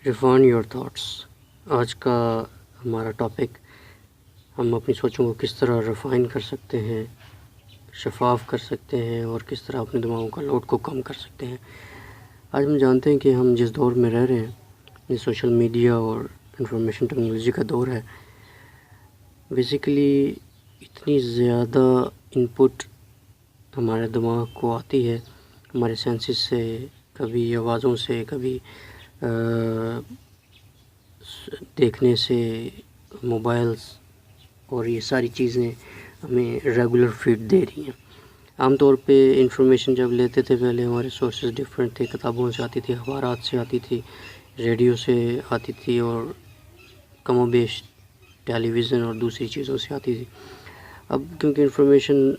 Refine your thoughts آج کا ہمارا ٹاپک، ہم اپنی سوچوں کو کس طرح ریفائن کر سکتے ہیں، شفاف کر سکتے ہیں اور کس طرح اپنے دماغوں کا لوڈ کو کم کر سکتے ہیں۔ آج ہم جانتے ہیں کہ ہم جس دور میں رہ رہے ہیں، یہ سوشل میڈیا اور انفارمیشن ٹیکنالوجی کا دور ہے۔ بیسیکلی اتنی زیادہ انپٹ ہمارے دماغ کو آتی ہے، ہمارے سینسز سے، کبھی آوازوں سے، کبھی دیکھنے سے، موبائلز، اور یہ ساری چیزیں ہمیں ریگولر فیڈ دے رہی ہیں۔ عام طور پہ انفارمیشن جب لیتے تھے پہلے ہمارے سورسز ڈیفرنٹ تھے، کتابوں سے آتی تھی، اخبارات سے آتی تھی، ریڈیو سے آتی تھی اور کم و بیش ٹیلی ویژن اور دوسری چیزوں سے آتی تھی۔ اب کیونکہ انفارمیشن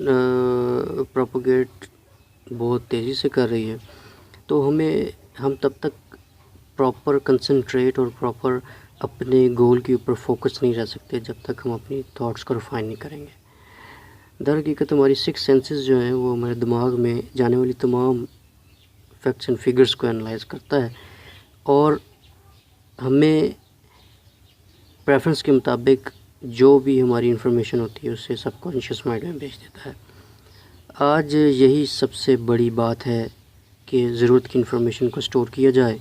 پروپیگیٹ بہت تیزی سے کر رہی ہے، تو ہم تب تک پراپر کنسنٹریٹ اور پراپر اپنے گول کے اوپر فوکس نہیں رہ سکتے جب تک ہم اپنی تھاٹس کو ریفائن نہیں کریں گے۔ در حقیقت ہماری 6 سینسز جو ہیں وہ ہمارے دماغ میں جانے والی تمام فیکٹس اینڈ فگرز کو انالائز کرتا ہے اور ہمیں پریفرنس کے مطابق جو بھی ہماری انفارمیشن ہوتی ہے اسے سب کانشیس مائنڈ میں بھیج دیتا ہے۔ آج یہی سب سے بڑی بات ہے کہ ضرورت کی انفارمیشن کو اسٹور کیا جائے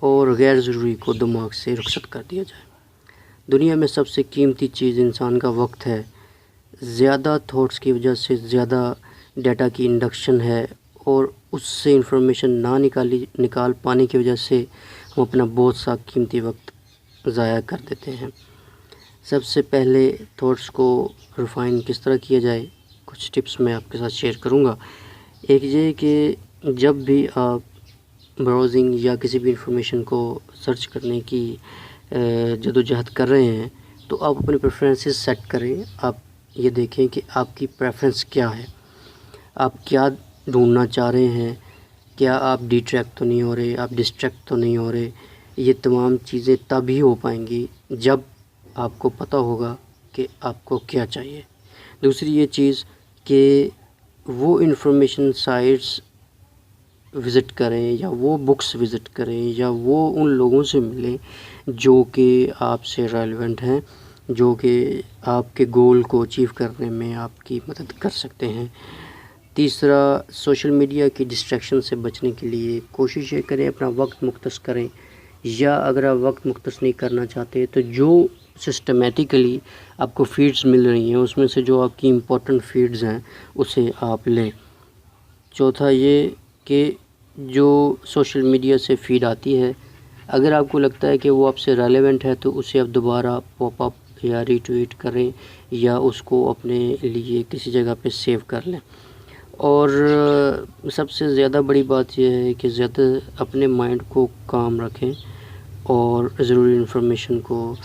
اور غیر ضروری کو دماغ سے رخصت کر دیا جائے۔ دنیا میں سب سے قیمتی چیز انسان کا وقت ہے۔ زیادہ تھاٹس کی وجہ سے زیادہ ڈیٹا کی انڈکشن ہے اور اس سے انفارمیشن نہ نکال پانے کی وجہ سے ہم اپنا بہت سا قیمتی وقت ضائع کر دیتے ہیں۔ سب سے پہلے تھاٹس کو ریفائن کس طرح کیا جائے، کچھ ٹپس میں آپ کے ساتھ شیئر کروں گا۔ ایک یہ کہ جب بھی آپ براؤزنگ یا کسی بھی انفارمیشن کو سرچ کرنے کی جدوجہد کر رہے ہیں تو آپ اپنے پریفرنسز سیٹ کریں۔ آپ یہ دیکھیں کہ آپ کی پریفرنس کیا ہے، آپ کیا ڈھونڈنا چاہ رہے ہیں، کیا آپ ڈیٹریکٹ تو نہیں ہو رہے، آپ ڈسٹریکٹ تو نہیں ہو رہے۔ یہ تمام چیزیں تبھی ہو پائیں گی جب آپ کو پتہ ہوگا کہ آپ کو کیا چاہیے۔ دوسری یہ چیز کہ وہ انفارمیشن سائٹس وزٹ کریں یا وہ بکس وزٹ کریں یا وہ ان لوگوں سے ملیں جو کہ آپ سے ریلیونٹ ہیں، جو کہ آپ کے گول کو اچیو کرنے میں آپ کی مدد کر سکتے ہیں۔ تیسرا، سوشل میڈیا کی ڈسٹریکشن سے بچنے کے لیے کوشش یہ کریں اپنا وقت مختص کریں، یا اگر آپ وقت مختص نہیں کرنا چاہتے تو جو سسٹمیٹیکلی آپ کو فیڈز مل رہی ہیں اس میں سے جو آپ کی امپورٹنٹ فیڈز ہیں اسے آپ لیں۔ چوتھا یہ کہ جو سوشل میڈیا سے فیڈ آتی ہے، اگر آپ کو لگتا ہے کہ وہ آپ سے ریلیونٹ ہے تو اسے آپ دوبارہ پاپ اپ یا ری ٹویٹ کریں یا اس کو اپنے لیے کسی جگہ پہ سیو کر لیں۔ اور سب سے زیادہ بڑی بات یہ ہے کہ زیادہ اپنے مائنڈ کو کام رکھیں اور ضروری انفارمیشن کو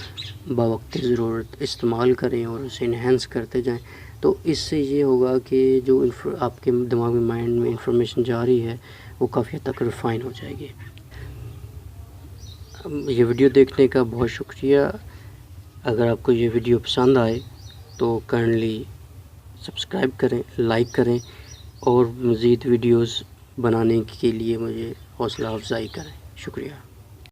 باوقت ضرورت استعمال کریں اور اسے انہینس کرتے جائیں۔ تو اس سے یہ ہوگا کہ جو آپ کے دماغ میں مائنڈ میں انفارمیشن جا رہی ہے وہ کافی حد تک ریفائن ہو جائے گی۔ یہ ویڈیو دیکھنے کا بہت شکریہ۔ اگر آپ کو یہ ویڈیو پسند آئے تو کائنڈلی سبسکرائب کریں، لائک کریں اور مزید ویڈیوز بنانے کے لیے مجھے حوصلہ افزائی کریں۔ شکریہ۔